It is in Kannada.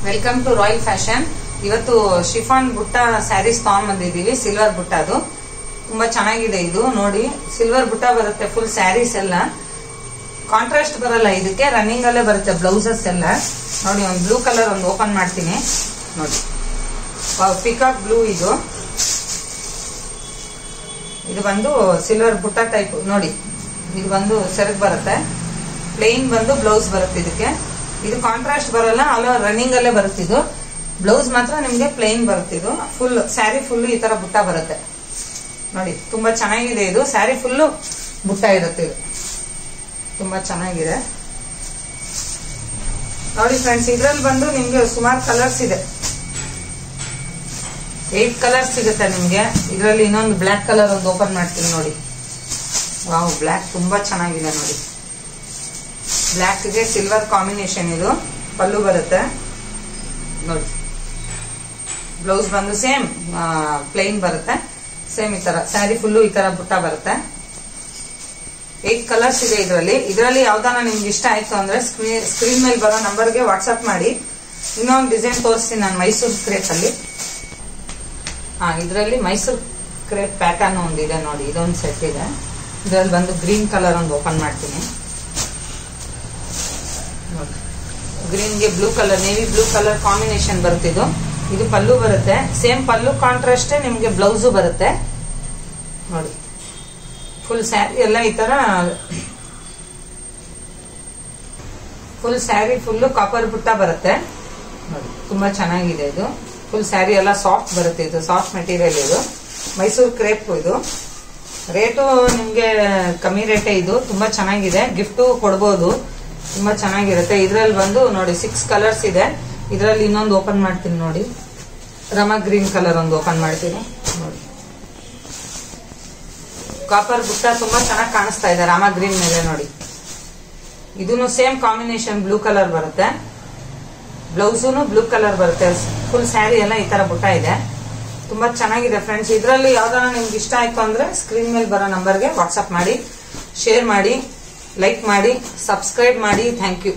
Welcome to Royal Fashion. ಇವತ್ತು ಶಿಫಾನ್ ಬುಟ್ಟ ಸ್ಯಾರೀಸ್ ತಗೊಂಡ್ಬಂದಿದೀವಿ. ಸಿಲ್ವರ್ ಬುಟ್ಟ, ಅದು ತುಂಬಾ ಚೆನ್ನಾಗಿದೆ. ಇದು ನೋಡಿ, ಸಿಲ್ವರ್ ಬುಟ್ಟ ಬರುತ್ತೆ. ಫುಲ್ ಸ್ಯಾರೀಸ್ ಎಲ್ಲ ಕಾಂಟ್ರಾಸ್ಟ್ ಬರಲ್ಲ, ಇದಕ್ಕೆ ರನ್ನಿಂಗ್ ಅಲ್ಲೇ ಬರುತ್ತೆ ಬ್ಲೌಸಸ್ ಎಲ್ಲ. ನೋಡಿ, ಒಂದು ಬ್ಲೂ ಕಲರ್ ಒಂದು ಓಪನ್ ಮಾಡ್ತೀನಿ. ನೋಡಿ, ಪಿಕಾಕ್ ಬ್ಲೂ. ಇದು ಬಂದು ಸಿಲ್ವರ್ ಬುಟ್ಟ ಟೈಪ್. ನೋಡಿ, ಇದು ಬಂದು ಸೆರಗ್ ಬರುತ್ತೆ. ಪ್ಲೇನ್ ಬಂದು ಬ್ಲೌಸ್ ಬರುತ್ತೆ ಇದಕ್ಕೆ. ಇದು ಕಾಂಟ್ರಾಸ್ಟ್ ಬರಲ್ಲ, ಅಲ್ಲ ರನ್ನಿಂಗ್ ಅಲ್ಲೇ ಬರುತ್ತೆ. ಇದು ಬ್ಲೌಸ್ ಮಾತ್ರ ನಿಮ್ಗೆ ಪ್ಲೇನ್ ಬರುತ್ತೆ. ಇದು ಫುಲ್ ಸ್ಯಾರಿ ಫುಲ್ ಈ ತರ ಬುಟ್ಟ ಬರುತ್ತೆ. ನೋಡಿ, ತುಂಬಾ ಚೆನ್ನಾಗಿದೆ. ಇದು ಸ್ಯಾರಿ ಫುಲ್ ಬುಟ್ಟ ಇರುತ್ತೆ. ಇದು ತುಂಬಾ ಚೆನ್ನಾಗಿದೆ. ನೋಡಿ ಫ್ರೆಂಡ್ಸ್, ಇದ್ರಲ್ಲಿ ಬಂದು ನಿಮ್ಗೆ ಸುಮಾರು ಕಲರ್ಸ್ ಇದೆ. 8 ಕಲರ್ಸ್ ಸಿಗುತ್ತೆ ನಿಮ್ಗೆ. ಇದರಲ್ಲಿ ಇನ್ನೊಂದು ಬ್ಲಾಕ್ ಕಲರ್ ಒಂದು ಓಪನ್ ಮಾಡ್ತೀನಿ. ನೋಡಿ, ವಾವ್, ಬ್ಲಾಕ್ ತುಂಬಾ ಚೆನ್ನಾಗಿದೆ. ನೋಡಿ, ಬ್ಲಾಕ್ ಗೆ ಸಿಲ್ವರ್ ಕಾಂಬಿನೇಷನ್. ಇದು ಪಲ್ಲು ಬರುತ್ತೆ. ನೋಡಿ, ಬ್ಲೌಸ್ ಬಂದು ಸೇಮ್ ಪ್ಲೇನ್ ಬರುತ್ತೆ. ಸೇಮ್ ಈ ತರ ಸ್ಯಾರಿ ಫುಲ್ಲು ಈ ತರ ಬುಟ್ಟ ಬರುತ್ತೆ. 8 ಕಲರ್ಸ್ ಇದೆ ಇದರಲ್ಲಿ ಯಾವ್ದಾನ ನಿಮ್ಗೆ ಇಷ್ಟ ಆಯ್ತು ಅಂದ್ರೆ ಸ್ಕ್ರೀನ್ ಮೇಲೆ ಬರೋ ನಂಬರ್ಗೆ ವಾಟ್ಸ್ಆಪ್ ಮಾಡಿ. ಇನ್ನೊಂದು ಡಿಸೈನ್ ತೋರಿಸ್ತೀನಿ ನಾನು, ಮೈಸೂರು ಕ್ರೇಪ್ ಅಲ್ಲಿ. ಇದರಲ್ಲಿ ಮೈಸೂರು ಕ್ರೇಪ್ ಪ್ಯಾಟರ್ನ್ ಒಂದಿದೆ. ನೋಡಿ, ಇದೊಂದು ಸೆಟ್ ಇದೆ. ಇದರಲ್ಲಿ ಬಂದು ಗ್ರೀನ್ ಕಲರ್ ಒಂದು ಓಪನ್ ಮಾಡ್ತೀನಿ. ಗ್ರೀನ್ಗೆ blue colour, navy blue colour combination ಬರುತ್ತೆ. ಇದು ಪಲ್ಲು ಬರುತ್ತೆ. ಸೇಮ್ ಪಲ್ಲು ಕಾಂಟ್ರಾಸ್ಟ್ ನಿಮ್ಗೆ ಬ್ಲೌಸು ಬರುತ್ತೆ. ನೋಡಿ, ಫುಲ್ ಸ್ಯಾರಿ ಎಲ್ಲ ಈ ತರ ಫುಲ್ ಸ್ಯಾರಿ ಫುಲ್ಲು ಕಾಪರ್ ಬುಟ್ಟ ಬರುತ್ತೆ. ನೋಡಿ, ತುಂಬಾ ಚೆನ್ನಾಗಿದೆ. ಇದು ಫುಲ್ ಸ್ಯಾರಿ ಎಲ್ಲ ಸಾಫ್ಟ್ ಬರುತ್ತೆ. ಇದು ಸಾಫ್ಟ್ ಮೆಟೀರಿಯಲ್. ಇದು ಮೈಸೂರು ಕ್ರೇಪ್. ಇದು ರೇಟು ನಿಮ್ಗೆ ಕಮ್ಮಿ ರೇಟೇ. ಇದು ತುಂಬಾ ಚೆನ್ನಾಗಿದೆ, ಗಿಫ್ಟು ಕೊಡ್ಬೋದು. ತುಂಬಾ ಚೆನ್ನಾಗಿರುತ್ತೆ. ಇದ್ರಲ್ಲಿ ಬಂದು ನೋಡಿ 6 ಕಲರ್ಸ್ ಇದೆ. ಇದರಲ್ಲಿ ಇನ್ನೊಂದು ಓಪನ್ ಮಾಡ್ತೀನಿ. ನೋಡಿ, ರಮಾ ಗ್ರೀನ್ ಕಲರ್ ಒಂದು ಓಪನ್ ಮಾಡ್ತೀನಿ. ನೋಡಿ, ಕಾಪರ್ ಬುಟ್ಟ ತುಂಬಾ ಚೆನ್ನಾಗಿ ಕಾಣಿಸ್ತಾ ಇದೆ ರಾಮಾ ಗ್ರೀನ್ ಮೇಲೆ. ನೋಡಿ, ಇದನ್ನು ಸೇಮ್ ಕಾಂಬಿನೇಷನ್ ಬ್ಲೂ ಕಲರ್ ಬರುತ್ತೆ. ಬ್ಲೌಸೂನು ಬ್ಲೂ ಕಲರ್ ಬರುತ್ತೆ. ಫುಲ್ ಸ್ಯಾರಿ ಎಲ್ಲ ಈ ತರ ಬುಟ್ಟ ಇದೆ. ತುಂಬಾ ಚೆನ್ನಾಗಿದೆ ಫ್ರೆಂಡ್ಸ್. ಇದರಲ್ಲಿ ಯಾವ್ದಾರ ನಿಮ್ಗೆ ಇಷ್ಟ ಆಯ್ತು ಅಂದ್ರೆ ಸ್ಕ್ರೀನ್ ಮೇಲೆ ಬರೋ ನಂಬರ್ಗೆ ವಾಟ್ಸ್ಆಪ್ ಮಾಡಿ, ಶೇರ್ ಮಾಡಿ, ಲೈಕ್ ಮಾಡಿ, ಸಬ್ಸ್ಕ್ರೈಬ್ ಮಾಡಿ. Thank you.